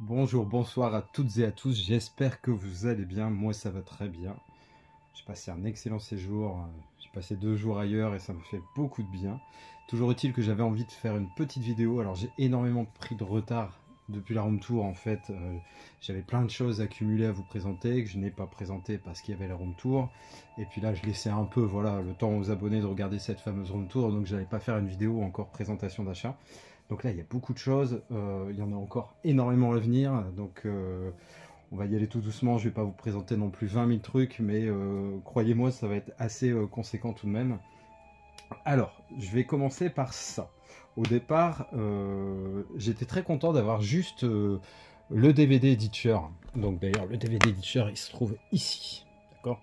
Bonjour, bonsoir à toutes et à tous, j'espère que vous allez bien, moi ça va très bien. J'ai passé un excellent séjour, j'ai passé 2 jours ailleurs et ça me fait beaucoup de bien. Toujours est-il que j'avais envie de faire une petite vidéo, alors j'ai énormément pris de retard depuis la room tour en fait. J'avais plein de choses accumulées à vous présenter que je n'ai pas présenté parce qu'il y avait la room tour. Et puis là je laissais un peu voilà, le temps aux abonnés de regarder cette fameuse room tour, donc j'allais pas faire une vidéo encore présentation d'achat. Donc là, il y a beaucoup de choses, il y en a encore énormément à venir, donc on va y aller tout doucement. Je ne vais pas vous présenter non plus 20 000 trucs, mais croyez-moi, ça va être assez conséquent tout de même. Alors, je vais commencer par ça. Au départ, j'étais très content d'avoir juste le DVD Editor. Donc d'ailleurs, le DVD Editor, il se trouve ici, d'accord ?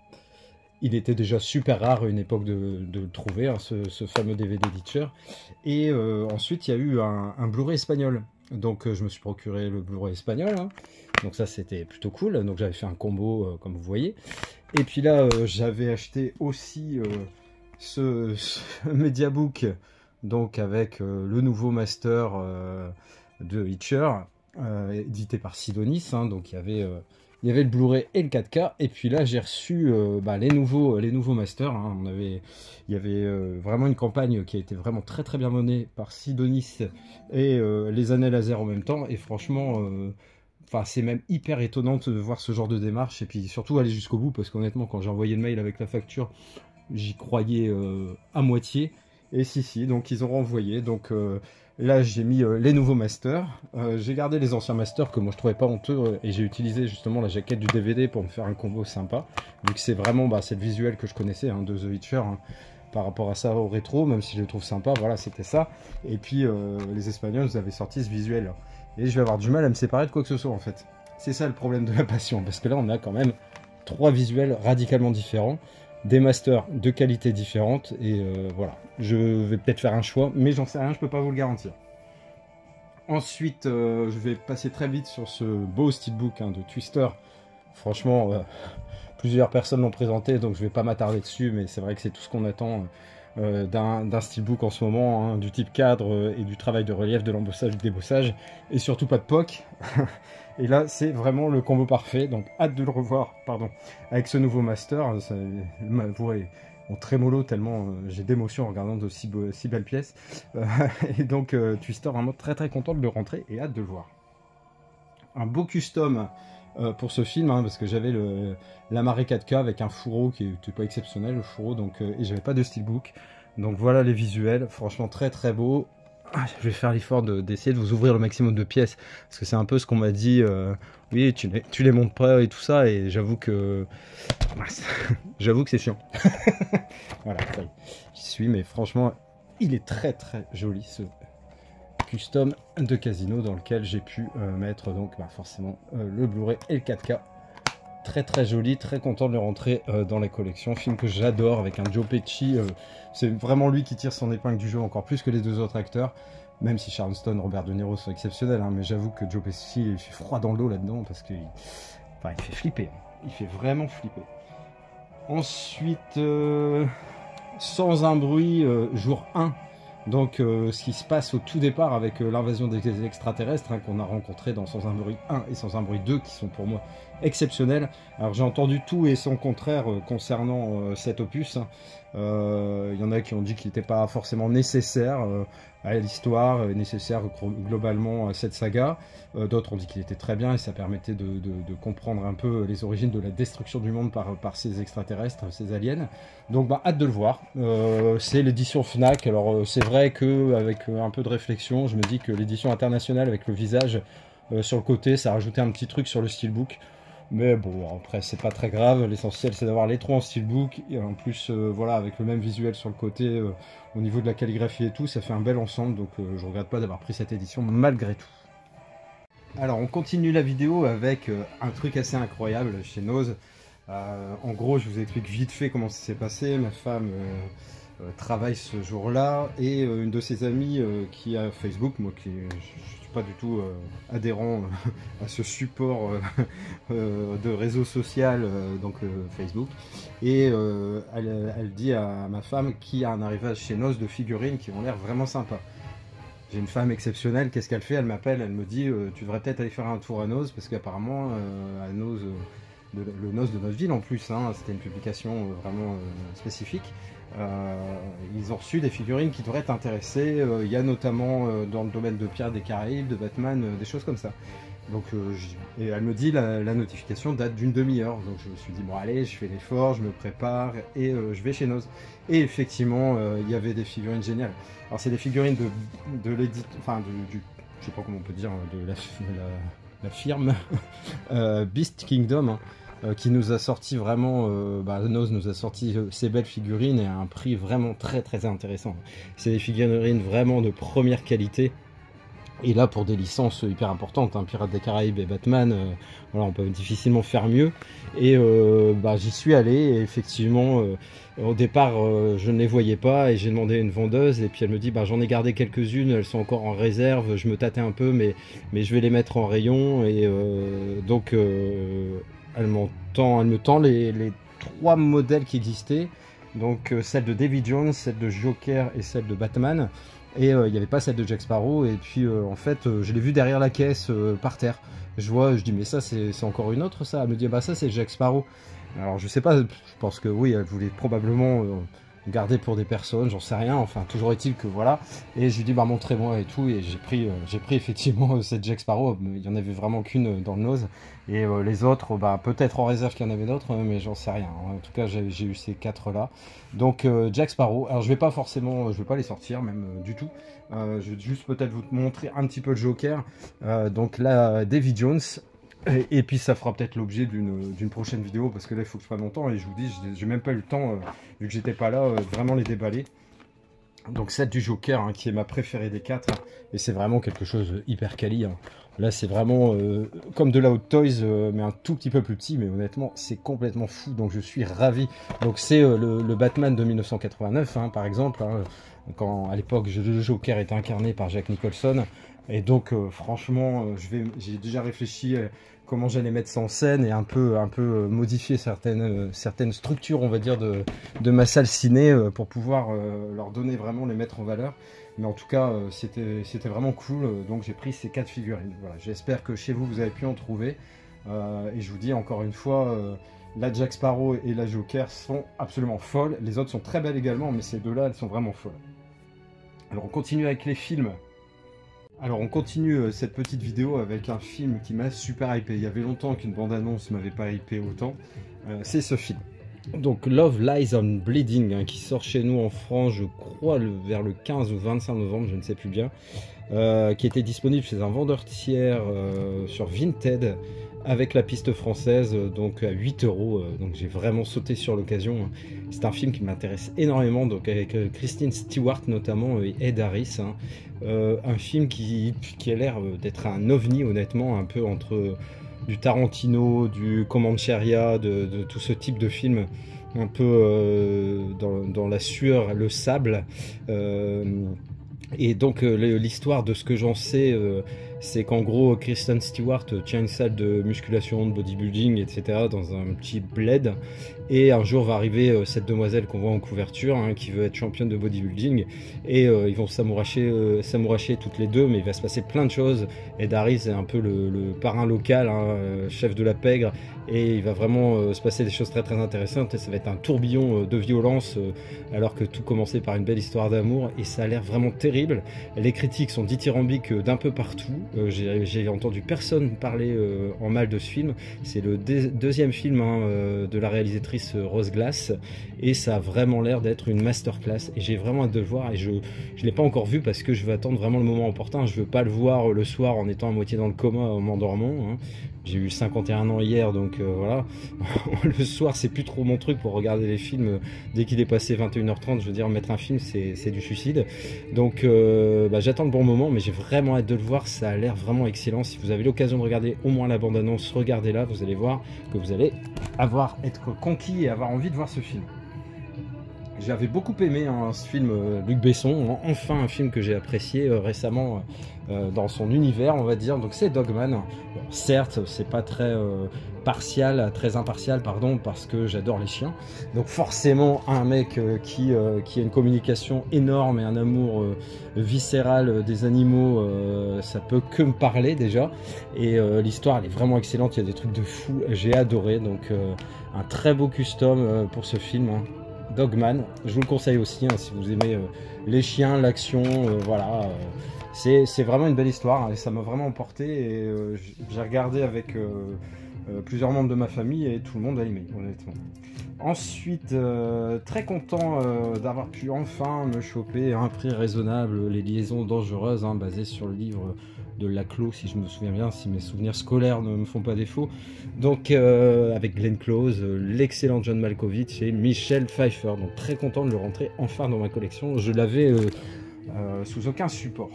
Il était déjà super rare à une époque de le trouver, hein, ce fameux DVD Editor. Et ensuite, il y a eu un Blu-ray espagnol. Donc je me suis procuré le Blu-ray espagnol. Hein. Donc ça, c'était plutôt cool. Donc j'avais fait un combo, comme vous voyez. Et puis là, j'avais acheté aussi ce Mediabook. Donc avec le nouveau master de Hitcher, édité par Sidonis. Hein, donc il y avait le Blu-ray et le 4K, et puis là j'ai reçu les nouveaux masters. Hein. Il y avait vraiment une campagne qui a été vraiment très très bien menée par Sidonis et les années laser en même temps, et franchement, c'est même hyper étonnant de voir ce genre de démarche, et puis surtout aller jusqu'au bout, parce qu'honnêtement quand j'ai envoyé le mail avec la facture, j'y croyais à moitié, et si, donc ils ont renvoyé, donc là j'ai mis les nouveaux masters, j'ai gardé les anciens masters que moi je trouvais pas honteux, et j'ai utilisé justement la jaquette du DVD pour me faire un combo sympa, vu que c'est vraiment c'est le visuel que je connaissais hein, de The Witcher, hein, par rapport à ça au rétro, même si je le trouve sympa, voilà c'était ça. Et puis les Espagnols vous avaient sorti ce visuel là, et je vais avoir du mal à me séparer de quoi que ce soit en fait. C'est ça le problème de la passion, parce que là on a quand même 3 visuels radicalement différents, des masters de qualité différente, et voilà, je vais peut-être faire un choix, mais j'en sais rien, je peux pas vous le garantir. Ensuite, je vais passer très vite sur ce beau steelbook hein, de Twister. Franchement, plusieurs personnes l'ont présenté, donc je vais pas m'attarder dessus, mais c'est vrai que c'est tout ce qu'on attend d'un steelbook en ce moment, hein, du type cadre et du travail de relief, de l'embossage, du débossage, et surtout pas de POC. Et là, c'est vraiment le combo parfait, donc hâte de le revoir, pardon, avec ce nouveau master. Ma voix est en trémolo tellement j'ai d'émotion en regardant de si belles pièces. Et donc, Twister, vraiment très très content de le rentrer et hâte de le voir. Un beau custom pour ce film, hein, parce que j'avais la marée 4K avec un fourreau qui n'était pas exceptionnel, le fourreau, donc, et j'avais pas de steelbook. Donc voilà les visuels, franchement très très beau. Je vais faire l'effort d'essayer de vous ouvrir le maximum de pièces, parce que c'est un peu ce qu'on m'a dit, oui tu les montes pas et tout ça, et j'avoue que c'est chiant. Voilà, j'y suis, mais franchement il est très très joli ce custom de Casino, dans lequel j'ai pu mettre donc forcément le Blu-ray et le 4K. Très très joli, très content de le rentrer dans la collection. Film que j'adore, avec un Joe Pesci, c'est vraiment lui qui tire son épingle du jeu encore plus que les deux autres acteurs, même si Sharon Stone, Robert De Niro sont exceptionnels, hein, mais j'avoue que Joe Pesci il fait froid dans l'eau là-dedans, parce qu'il il fait flipper, il fait vraiment flipper. Ensuite, Sans un bruit, jour 1. Donc ce qui se passe au tout départ avec l'invasion des extraterrestres hein, qu'on a rencontré dans Sans un bruit 1 et Sans un bruit 2, qui sont pour moi exceptionnels. Alors j'ai entendu tout et son contraire concernant cet opus. Il y en a qui ont dit qu'il n'était pas forcément nécessaire à l'histoire, nécessaire globalement à cette saga. D'autres ont dit qu'il était très bien et ça permettait de comprendre un peu les origines de la destruction du monde par ces extraterrestres, ces aliens. Donc hâte de le voir. C'est l'édition Fnac. Alors c'est vrai qu'avec un peu de réflexion, je me dis que l'édition internationale avec le visage sur le côté, ça rajoutait un petit truc sur le steelbook. Mais bon, après c'est pas très grave, l'essentiel c'est d'avoir les 3 en steelbook, et en plus voilà, avec le même visuel sur le côté, au niveau de la calligraphie et tout, ça fait un bel ensemble, donc je regrette pas d'avoir pris cette édition malgré tout. Alors on continue la vidéo avec un truc assez incroyable chez Noz. En gros, je vous explique vite fait comment ça s'est passé. Ma femme travaille ce jour-là, et une de ses amies qui a Facebook, moi qui je suis pas du tout adhérent à ce support de réseau social, donc Facebook, et elle dit à ma femme qu'il y a un arrivage chez Noz de figurines qui ont l'air vraiment sympa. j'ai une femme exceptionnelle, qu'est-ce qu'elle fait? Elle m'appelle, elle me dit tu devrais peut-être aller faire un tour à Noz, parce qu'apparemment à Noz, le Noz de notre ville en plus, hein, c'était une publication vraiment spécifique. Ils ont reçu des figurines qui devraient t'intéresser. Il y a notamment dans le domaine de Pirates des Caraïbes, de Batman, des choses comme ça. Donc, et elle me dit la notification date d'une demi-heure. Donc je me suis dit bon allez, je fais l'effort, je me prépare et je vais chez Noz. Et effectivement, il y avait des figurines géniales. Alors c'est des figurines de l'édite, enfin je sais pas comment on peut dire, de la firme Beast Kingdom. Hein. Qui nous a sorti vraiment, Noz nous a sorti ces belles figurines et à un prix vraiment très très intéressant. C'est des figurines vraiment de première qualité. Et là pour des licences hyper importantes, hein, Pirates des Caraïbes et Batman, voilà, on peut difficilement faire mieux. Et j'y suis allé et effectivement, au départ je ne les voyais pas et j'ai demandé à une vendeuse et puis elle me dit j'en ai gardé quelques-unes, elles sont encore en réserve, je me tâtais un peu mais je vais les mettre en rayon et donc elle me tend les 3 modèles qui existaient, donc celle de Davy Jones, celle de Joker et celle de Batman, et il n'y avait pas celle de Jack Sparrow, et puis en fait je l'ai vu derrière la caisse par terre, je dis mais ça c'est encore une autre ça, elle me dit ça c'est Jack Sparrow, alors je sais pas, je pense que oui elle voulait probablement garder pour des personnes, j'en sais rien, enfin toujours est-il que voilà, et je lui dis montrez-moi et tout, et j'ai pris effectivement cette Jack Sparrow, il y en avait vraiment qu'une dans le Noz, et les autres peut-être en réserve qu'il y en avait d'autres, mais j'en sais rien, en tout cas j'ai eu ces 4 là, donc Jack Sparrow, alors je vais pas les sortir même du tout, je vais juste peut-être vous montrer un petit peu le Joker, donc là Davy Jones. Et puis ça fera peut-être l'objet d'une prochaine vidéo, parce que là il faut que je prenne mon temps et je vous dis, j'ai même pas eu le temps, vu que j'étais pas là, vraiment les déballer. Donc celle du Joker, hein, qui est ma préférée des 4, et c'est vraiment quelque chose de hyper quali. Hein. Là c'est vraiment comme de la Hot Toys, mais un tout petit peu plus petit, mais honnêtement c'est complètement fou, donc je suis ravi. Donc c'est le Batman de 1989, hein, par exemple, hein, quand à l'époque le Joker était incarné par Jack Nicholson. Et donc franchement, j'ai déjà réfléchi comment j'allais mettre ça en scène et un peu modifier certaines structures, on va dire, de ma salle ciné pour pouvoir leur donner vraiment, les mettre en valeur. Mais en tout cas, c'était vraiment cool, donc j'ai pris ces 4 figurines. Voilà, j'espère que chez vous, vous avez pu en trouver. Et je vous dis encore une fois, la Jack Sparrow et la Joker sont absolument folles. Les autres sont très belles également, mais ces deux-là, elles sont vraiment folles. Alors on continue avec les films. Alors on continue cette petite vidéo avec un film qui m'a super hypé. Il y avait longtemps qu'une bande-annonce m'avait pas hypé autant. C'est ce film. Donc Love Lies on Bleeding, hein, qui sort chez nous en France, je crois vers le 15 ou 25 novembre, je ne sais plus bien. Qui était disponible chez un vendeur tiers sur Vinted, avec la piste française, donc à 8 €, donc j'ai vraiment sauté sur l'occasion. C'est un film qui m'intéresse énormément, donc avec Kristen Stewart notamment et Ed Harris, hein. Un film qui a l'air d'être un ovni, honnêtement, un peu entre du Tarantino, du Comancheria, de tout ce type de film, un peu dans la sueur, le sable. Et donc l'histoire, de ce que j'en sais, c'est qu'en gros Kristen Stewart tient une salle de musculation, de bodybuilding, etc. dans un petit bled, et un jour va arriver cette demoiselle qu'on voit en couverture, hein, qui veut être championne de bodybuilding, et ils vont s'amouracher toutes les deux, mais il va se passer plein de choses. Ed Harris est un peu le parrain local, hein, chef de la pègre, et il va vraiment se passer des choses très très intéressantes, et ça va être un tourbillon de violence, alors que tout commençait par une belle histoire d'amour, et ça a l'air vraiment terrible. Les critiques sont dithyrambiques d'un peu partout. J'ai entendu personne parler en mal de ce film. C'est le deuxième film, hein, de la réalisatrice Rose Glass, et ça a vraiment l'air d'être une masterclass, et j'ai vraiment hâte de le voir. Et je l'ai pas encore vu parce que je veux attendre vraiment le moment opportun. Je veux pas le voir le soir en étant à moitié dans le coma, en m'endormant, hein. J'ai eu 51 ans hier, donc voilà. Le soir, c'est plus trop mon truc pour regarder les films. Dès qu'il est passé 21h30, je veux dire, mettre un film, c'est du suicide. Donc j'attends le bon moment, mais j'ai vraiment hâte de le voir. Ça a l'air vraiment excellent. Si vous avez l'occasion de regarder au moins la bande-annonce, regardez-la. Vous allez voir que vous allez être conquis et avoir envie de voir ce film. J'avais beaucoup aimé, hein, ce film, Luc Besson, enfin un film que j'ai apprécié récemment dans son univers, on va dire. Donc c'est Dogman. Bon, certes, c'est pas très très impartial, pardon, parce que j'adore les chiens. Donc forcément, un mec qui a une communication énorme et un amour viscéral des animaux, ça peut que me parler déjà. Et l'histoire, elle est vraiment excellente, il y a des trucs de fou, j'ai adoré. Donc un très beau custom pour ce film, hein. Dogman, je vous le conseille aussi, hein, si vous aimez les chiens, l'action, voilà. C'est vraiment une belle histoire, hein, et ça m'a vraiment emporté. Et j'ai regardé avec plusieurs membres de ma famille et tout le monde a aimé, honnêtement. Ensuite, très content d'avoir pu enfin me choper à un prix raisonnable Les Liaisons Dangereuses, hein, basé sur le livre de Laclos, si je me souviens bien, si mes souvenirs scolaires ne me font pas défaut. Donc avec Glenn Close, l'excellent John Malkovich et Michelle Pfeiffer. Donc très content de le rentrer enfin dans ma collection. Je l'avais sous aucun support.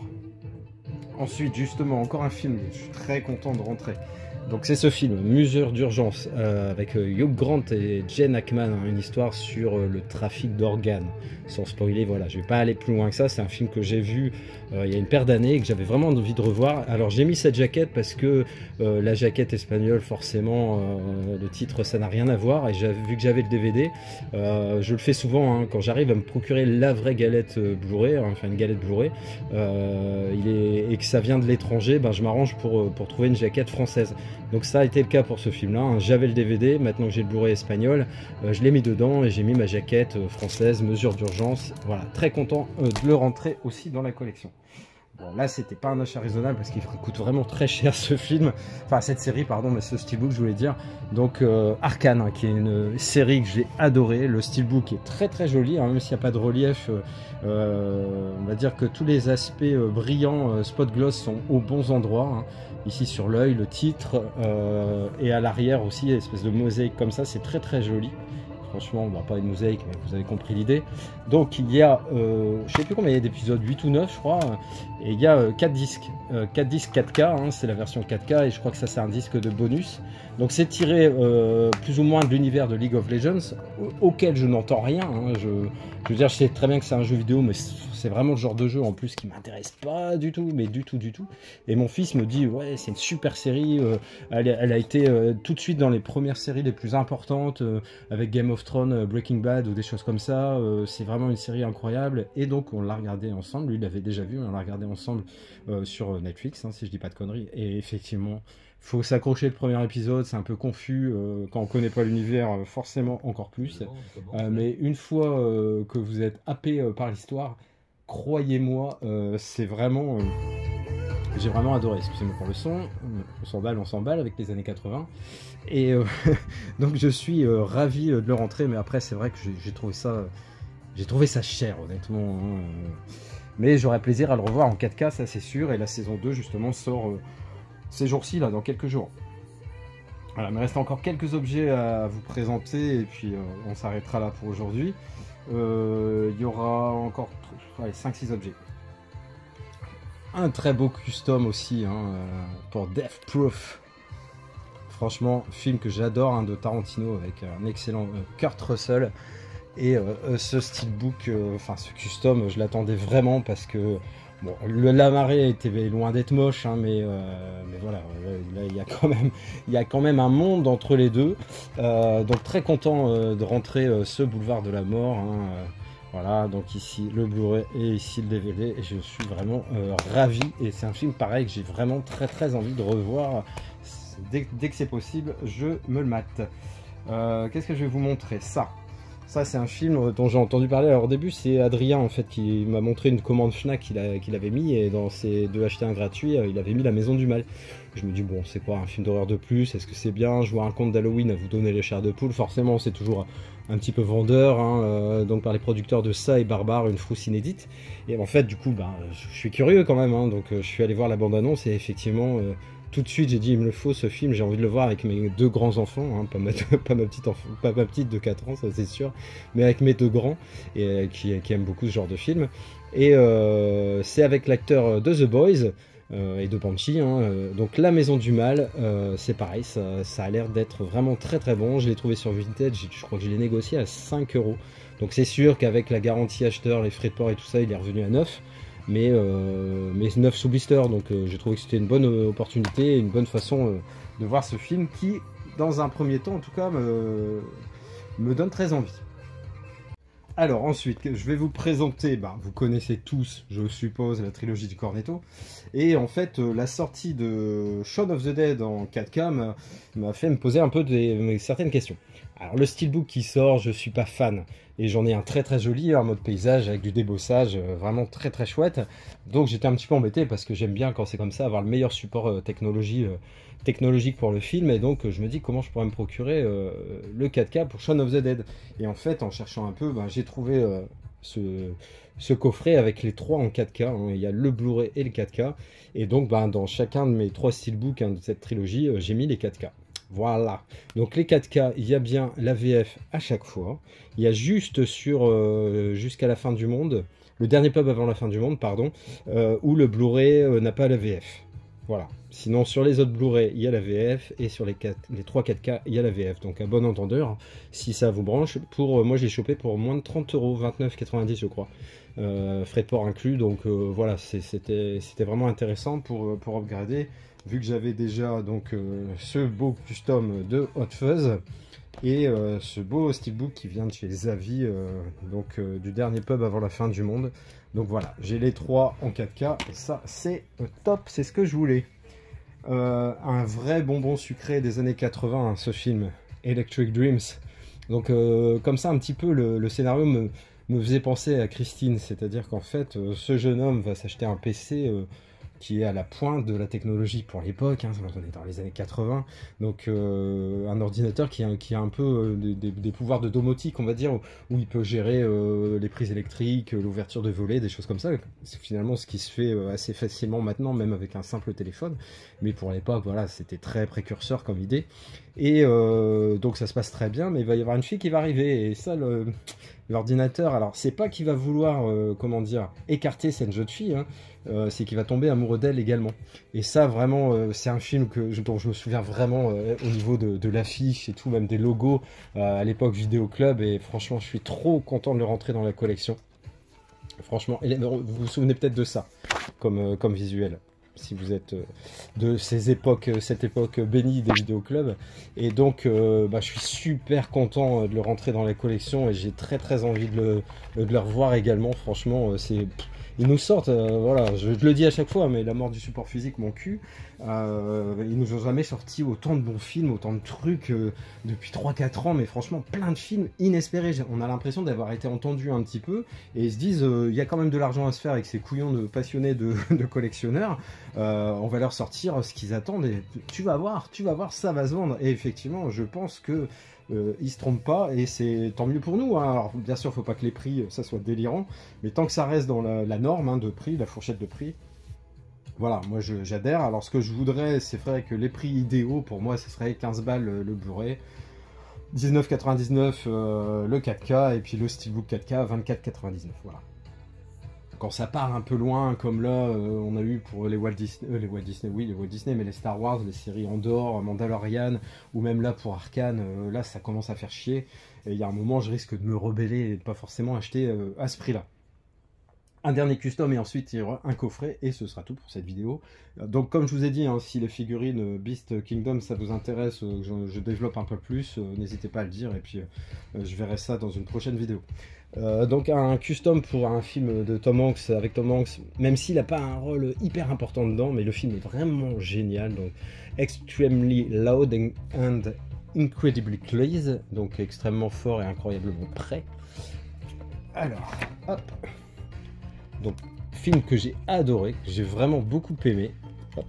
Ensuite, justement, encore un film que je suis très content de rentrer. Donc c'est ce film, Mesure d'urgence, avec Hugh Grant et Gene Hackman, hein, une histoire sur le trafic d'organes. Sans spoiler, voilà, je vais pas aller plus loin que ça, c'est un film que j'ai vu il y a une paire d'années et que j'avais vraiment envie de revoir. Alors j'ai mis cette jaquette parce que la jaquette espagnole, forcément, le titre ça n'a rien à voir, et vu que j'avais le DVD, je le fais souvent, hein, quand j'arrive à me procurer la vraie galette Blu-ray, hein, enfin une galette Blu-ray, et que ça vient de l'étranger, ben, je m'arrange pour trouver une jaquette française. Donc ça a été le cas pour ce film-là, hein. J'avais le DVD, maintenant que j'ai le Blu-ray espagnol, je l'ai mis dedans et j'ai mis ma jaquette française, Mesure d'urgence. Voilà, très content de le rentrer aussi dans la collection. Bon, là, c'était pas un achat raisonnable parce qu'il coûte vraiment très cher ce film, enfin cette série, pardon, mais ce steelbook, je voulais dire. Donc Arcane, hein, qui est une série que j'ai adorée. Le steelbook est très très joli, hein, même s'il n'y a pas de relief. On va dire que tous les aspects brillants, spot gloss, sont aux bons endroits, hein. Ici sur l'œil, le titre, et à l'arrière aussi, une espèce de mosaïque comme ça, c'est très très joli. Franchement, bon, pas une mosaïque, mais vous avez compris l'idée. Donc il y a, je sais plus combien il y a d'épisodes, 8 ou 9 je crois, et il y a 4 disques, 4 disques 4K, hein, c'est la version 4K, et je crois que ça c'est un disque de bonus. Donc c'est tiré plus ou moins de l'univers de League of Legends, auquel je n'entends rien, hein. Je veux dire, je sais très bien que c'est un jeu vidéo, mais c'est vraiment le genre de jeu en plus qui m'intéresse pas du tout, mais du tout. Et mon fils me dit, ouais, c'est une super série, elle a été tout de suite dans les premières séries les plus importantes, avec Game of Thrones, Breaking Bad ou des choses comme ça. C'est vraiment une série incroyable, et donc on l'a regardé ensemble. Lui, il l'avait déjà vu, on l'a regardé ensemble sur Netflix, hein, si je dis pas de conneries. Et effectivement, faut s'accrocher le premier épisode, c'est un peu confus, quand on connaît pas l'univers, forcément encore plus. Mais une fois que vous êtes happé par l'histoire, croyez-moi, c'est vraiment... j'ai vraiment adoré, excusez-moi pour le son, on s'emballe avec les années 80. Et donc je suis ravi de le rentrer, mais après c'est vrai que j'ai trouvé ça cher, honnêtement, hein. Mais j'aurai plaisir à le revoir en 4K, ça c'est sûr, et la saison 2 justement sort ces jours-ci, là, dans quelques jours. Voilà, il me reste encore quelques objets à vous présenter, et puis on s'arrêtera là pour aujourd'hui. Il y aura encore 5-6 objets. Un très beau custom aussi, hein, pour Death Proof. Franchement, film que j'adore, hein, de Tarantino, avec un excellent Kurt Russell. Et ce steelbook, enfin ce custom, je l'attendais vraiment parce que bon, la marée était loin d'être moche, hein, mais voilà, là, il y a quand même un monde entre les deux. Donc très content de rentrer ce boulevard de la mort, hein. Voilà, donc ici le Blu-ray et ici le DVD, et je suis vraiment ravi. Et c'est un film pareil que j'ai vraiment très envie de revoir. Dès que c'est possible, je me le mate. Qu'est-ce que je vais vous montrer? Ça c'est un film dont j'ai entendu parler. Alors au début c'est Adrien en fait qui m'a montré une commande Fnac qu'il avait mis, et dans ses 2 achetés un gratuit, il avait mis La Maison du Mal. Je me dis bon, c'est quoi, un film d'horreur de plus? Est-ce que c'est bien? Je vois un conte d'Halloween à vous donner les chairs de poule, forcément c'est toujours un petit peu vendeur, hein, donc par les producteurs de Ça et Barbare, une frousse inédite. Et en fait du coup je suis curieux quand même, hein, donc je suis allé voir la bande-annonce, et effectivement tout de suite j'ai dit il me le faut ce film, j'ai envie de le voir avec mes 2 grands enfants, hein, pas ma petite de 4 ans, ça c'est sûr, mais avec mes 2 grands, et qui aiment beaucoup ce genre de film. Et c'est avec l'acteur de The Boys et de Banshee, hein, donc La Maison du Mal, c'est pareil, ça a l'air d'être vraiment très bon. Je l'ai trouvé sur Vintage, je crois que je l'ai négocié à 5 €, donc c'est sûr qu'avec la garantie acheteur, les frais de port et tout ça, il est revenu à 9. Mais 9 sous blister, donc j'ai trouvé que c'était une bonne opportunité, une bonne façon de voir ce film qui dans un premier temps en tout cas, me donne très envie. Alors ensuite, je vais vous présenter, vous connaissez tous, je suppose, la trilogie du Cornetto. Et en fait, la sortie de Shaun of the Dead en 4K m'a fait me poser un peu certaines questions. Alors le steelbook qui sort, je suis pas fan. Et j'en ai un très très joli en mode paysage avec du débossage, vraiment très très chouette. Donc j'étais un petit peu embêté parce que j'aime bien quand c'est comme ça, avoir le meilleur support technologique pour le film. Et donc je me dis comment je pourrais me procurer le 4K pour Shaun of the Dead. Et en fait, en cherchant un peu, j'ai trouvé ce coffret avec les 3 en 4K. Hein. Il y a le Blu-ray et le 4K. Et donc dans chacun de mes 3 steelbooks de cette trilogie, j'ai mis les 4K. Voilà, donc les 4K, il y a bien la VF à chaque fois. Il y a juste sur jusqu'à la fin du monde, le dernier pub avant la fin du monde, pardon, où le Blu-ray n'a pas la VF. Voilà, sinon sur les autres Blu-ray, il y a la VF, et sur les 3 4K, il y a la VF. Donc à bon entendeur, si ça vous branche, moi je l'ai chopé pour moins de 30 €, 29,90 je crois. Frais de port inclus, donc voilà, c'était vraiment intéressant pour upgrader. Vu que j'avais déjà donc ce beau custom de Hot Fuzz et ce beau steelbook qui vient de chez Zavi, du dernier pub avant la fin du monde. Donc voilà, j'ai les 3 en 4K et ça c'est top, c'est ce que je voulais. Un vrai bonbon sucré des années 80, hein, ce film, Electric Dreams. Donc comme ça un petit peu le scénario me faisait penser à Christine, c'est-à-dire qu'en fait ce jeune homme va s'acheter un PC qui est à la pointe de la technologie pour l'époque, hein, on est dans les années 80, donc un ordinateur qui a un peu des pouvoirs de domotique, on va dire, où il peut gérer les prises électriques, l'ouverture de volets, des choses comme ça. C'est finalement ce qui se fait assez facilement maintenant, même avec un simple téléphone, mais pour l'époque, voilà, c'était très précurseur comme idée. Et donc ça se passe très bien, mais il va y avoir une fille qui va arriver, et ça, l'ordinateur, alors c'est pas qu'il va vouloir, comment dire, écarter cette jeune fille, hein, c'est qu'il va tomber amoureux d'elle également. Et ça, vraiment, c'est un film dont je me souviens vraiment au niveau de l'affiche et tout, même des logos à l'époque Vidéo Club, et franchement, je suis trop content de le rentrer dans la collection. Franchement, vous vous souvenez peut-être de ça, comme visuel, si vous êtes de cette époque bénie des vidéoclubs. Et donc je suis super content de le rentrer dans la collection, et j'ai très très envie de le revoir également. Franchement, ils nous sortent, voilà, je le dis à chaque fois, mais la mort du support physique, mon cul, ils nous ont jamais sorti autant de bons films, autant de trucs depuis 3-4 ans, mais franchement plein de films inespérés. On a l'impression d'avoir été entendu un petit peu, et ils se disent il y a quand même de l'argent à se faire avec ces couillons de passionnés de collectionneurs, on va leur sortir ce qu'ils attendent, et tu vas voir, ça va se vendre. Et effectivement, je pense que ils se trompent pas, et c'est tant mieux pour nous, hein. Alors bien sûr, faut pas que les prix ça soit délirant, mais tant que ça reste dans la norme, hein, de prix, la fourchette de prix, voilà, moi j'adhère. Alors ce que je voudrais, c'est vrai que les prix idéaux pour moi, ce serait 15 balles le Blu-ray, 19,99 le 4K, et puis le Steelbook 4K 24,99, voilà. Quand ça part un peu loin, comme là, on a eu pour les Walt Disney, mais les Star Wars, les séries Andor, Mandalorian, ou même là pour Arcane, là ça commence à faire chier, et il y a un moment je risque de me rebeller et de pas forcément acheter à ce prix-là. Un dernier custom, et ensuite il y aura un coffret, et ce sera tout pour cette vidéo. Donc comme je vous ai dit, hein, si les figurines Beast Kingdom ça vous intéresse, je développe un peu plus, n'hésitez pas à le dire, et puis je verrai ça dans une prochaine vidéo. Donc un custom pour un film de Tom Hanks, avec Tom Hanks, même s'il n'a pas un rôle hyper important dedans, mais le film est vraiment génial. Donc Extremely Loud and Incredibly Close, donc extrêmement fort et incroyablement prêt. Alors, hop. Donc film que j'ai adoré, que j'ai vraiment beaucoup aimé. Hop.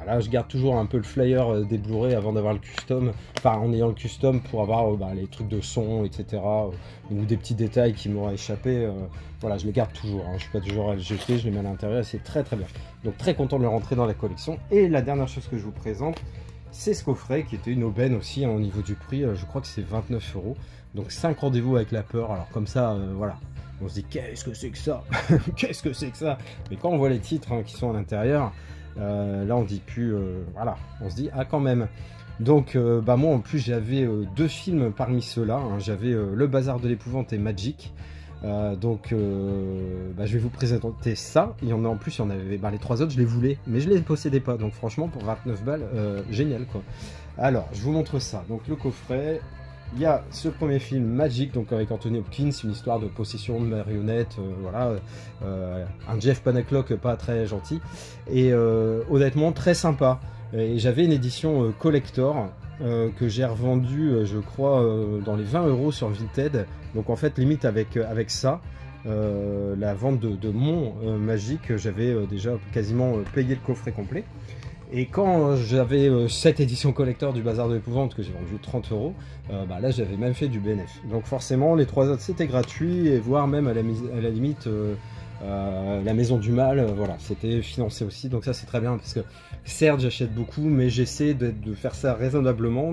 Là, je garde toujours un peu le flyer des Blu-ray avant d'avoir le custom, enfin en ayant le custom pour avoir les trucs de son, etc. Ou des petits détails qui m'auraient échappé. Voilà, je les garde toujours, hein. Je suis pas toujours à le jeter, je les mets à l'intérieur, c'est très très bien. Donc très content de le rentrer dans la collection. Et la dernière chose que je vous présente, c'est ce coffret qui était une aubaine aussi, hein, au niveau du prix. Je crois que c'est 29 €. Donc 5 rendez-vous avec la peur. Alors comme ça, voilà. On se dit qu'est-ce que c'est que ça? Qu'est-ce que c'est que ça? Mais quand on voit les titres, hein, qui sont à l'intérieur, là on dit plus, voilà, on se dit ah quand même. Donc moi en plus j'avais 2 films parmi ceux-là, hein. J'avais Le Bazar de l'épouvante et Magic. Je vais vous présenter ça. Il y en a en plus, il y en avait les 3 autres, je les voulais, mais je les possédais pas. Donc franchement, pour 29 balles, génial quoi. Alors, je vous montre ça. Donc le coffret, il y a ce premier film Magic, donc avec Anthony Hopkins, une histoire de possession de marionnettes, un Jeff Panaclock pas très gentil, et honnêtement très sympa. Et j'avais une édition collector que j'ai revendue, je crois, dans les 20 € sur Vinted. Donc en fait, limite avec ça, la vente de mon Magic, j'avais déjà quasiment payé le coffret complet. Et quand j'avais cette édition collector du Bazar de l'Épouvante que j'ai vendu 30 €, là j'avais même fait du bénéfice. Donc forcément les 3 autres c'était gratuit, et voire même à la limite la Maison du Mal, voilà, c'était financé aussi. Donc ça c'est très bien, parce que certes j'achète beaucoup, mais j'essaie de faire ça raisonnablement,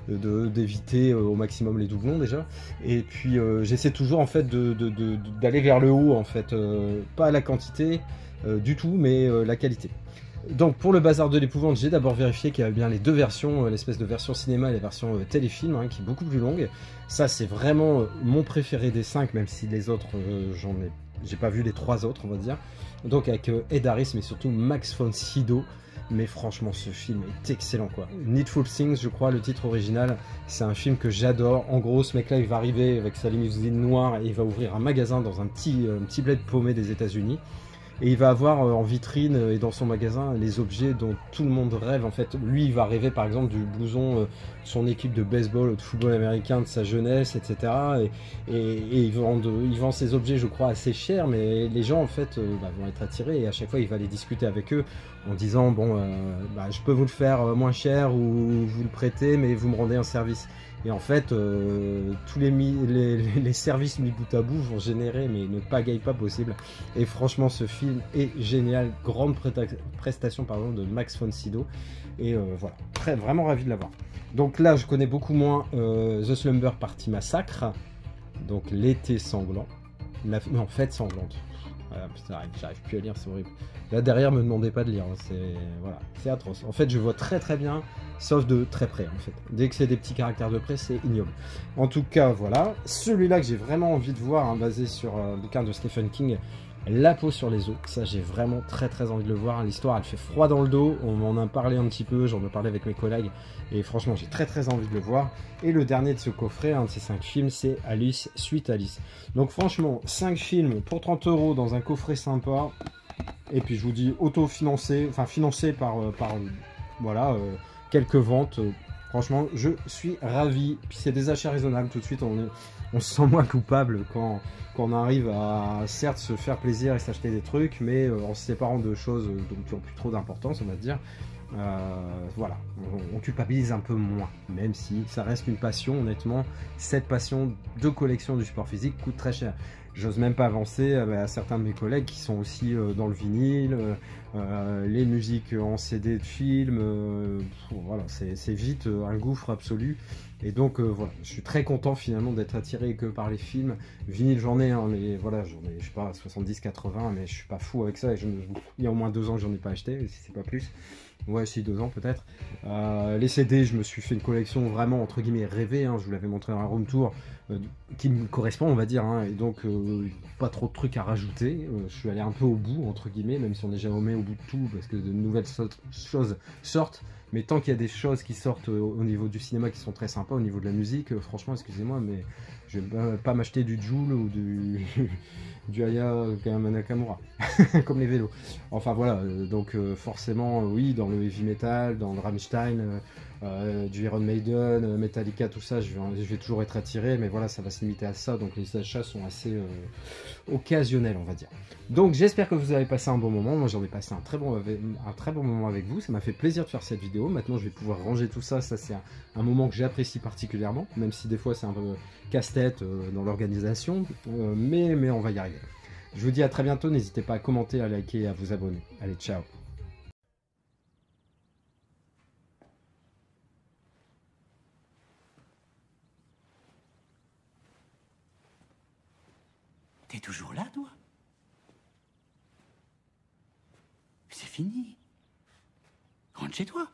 d'éviter au maximum les doublons déjà, et puis j'essaie toujours en fait d'aller vers le haut en fait, pas la quantité du tout, mais la qualité. Donc pour le Bazar de l'Épouvante, j'ai d'abord vérifié qu'il y avait bien les 2 versions, l'espèce de version cinéma et la version téléfilm, hein, qui est beaucoup plus longue. Ça c'est vraiment mon préféré des 5, même si les autres, j'ai pas vu les 3 autres on va dire. Donc avec Ed Harris, mais surtout Max von Sydow. Mais franchement ce film est excellent quoi. Needful Things, je crois le titre original, c'est un film que j'adore. En gros ce mec là il va arriver avec sa limousine noire et il va ouvrir un magasin dans un petit bled paumé des États-Unis. Et il va avoir en vitrine et dans son magasin les objets dont tout le monde rêve. En fait, lui, il va rêver par exemple du blouson de son équipe de baseball ou de football américain de sa jeunesse, etc. Et il vend ces objets, je crois, assez cher, mais les gens en fait vont être attirés, et à chaque fois il va aller discuter avec eux en disant bon, je peux vous le faire moins cher, ou vous le prêtez, mais vous me rendez un service. Et en fait, tous les services mis bout à bout vont générer mais une pagaille pas possible. Et franchement, ce film est génial. Grande prestation de Max von Sydow. Et voilà, vraiment ravi de l'avoir. Donc là, je connais beaucoup moins The Slumber Party Massacre. Donc l'été sanglant. Non, fête sanglante. Voilà, j'arrive plus à lire, c'est horrible. Là derrière, me demandez pas de lire, hein, c'est atroce. En fait, je vois très très bien, sauf de très près en fait. Dès que c'est des petits caractères de près, c'est ignoble. En tout cas, voilà. Celui-là que j'ai vraiment envie de voir, hein, basé sur un bouquin de Stephen King, La peau sur les os. Ça, j'ai vraiment très très envie de le voir. L'histoire, elle fait froid dans le dos. On m'en a parlé un petit peu, j'en ai parlé avec mes collègues. Et franchement, j'ai très très envie de le voir. Et le dernier de ce coffret, un de ces 5 films, c'est Alice, Suite Alice. Donc franchement, 5 films pour 30 € dans un coffret sympa. Et puis je vous dis auto-financé, enfin financé par quelques ventes. Franchement, je suis ravi. Puis c'est des achats raisonnables. Tout de suite, on se sent moins coupable quand on arrive à certes se faire plaisir et s'acheter des trucs, mais en se séparant de choses qui n'ont plus trop d'importance, on va dire. Voilà, on culpabilise un peu moins, même si ça reste une passion. Honnêtement, cette passion de collection du sport physique coûte très cher. J'ose même pas avancer à certains de mes collègues qui sont aussi dans le vinyle, les musiques en CD de films, voilà, c'est vite un gouffre absolu. Et donc voilà, je suis très content finalement d'être attiré que par les films. Vinyle j'en ai, hein, mais voilà, j'en ai, je sais pas, 70-80, mais je suis pas fou avec ça. Et il y a au moins 2 ans que j'en ai pas acheté, si c'est pas plus. Ouais, si, 2 ans peut-être. Les CD, je me suis fait une collection vraiment entre guillemets rêvée, hein, je vous l'avais montré dans un room tour, qui me correspond on va dire, hein, et donc pas trop de trucs à rajouter. Je suis allé un peu au bout entre guillemets, même si on n'est jamais au bout de tout, parce que de nouvelles choses sortent. Mais tant qu'il y a des choses qui sortent au niveau du cinéma qui sont très sympas, au niveau de la musique, franchement, excusez-moi, mais je vais pas m'acheter du Joule ou du Aya Nakamura, comme les vélos. Enfin voilà, donc forcément, oui, dans le heavy metal, dans le Rammstein, du Iron Maiden, Metallica, tout ça, je vais toujours être attiré, mais voilà, ça va se limiter à ça, donc les achats sont assez occasionnels, on va dire. Donc j'espère que vous avez passé un bon moment. Moi j'en ai passé un très bon moment avec vous, ça m'a fait plaisir de faire cette vidéo. Maintenant je vais pouvoir ranger tout ça, ça c'est un moment que j'apprécie particulièrement, même si des fois c'est un peu casse-tête dans l'organisation, mais on va y arriver. Je vous dis à très bientôt, n'hésitez pas à commenter, à liker et à vous abonner. Allez, ciao! T'es toujours là, toi? C'est fini. Rentre chez toi.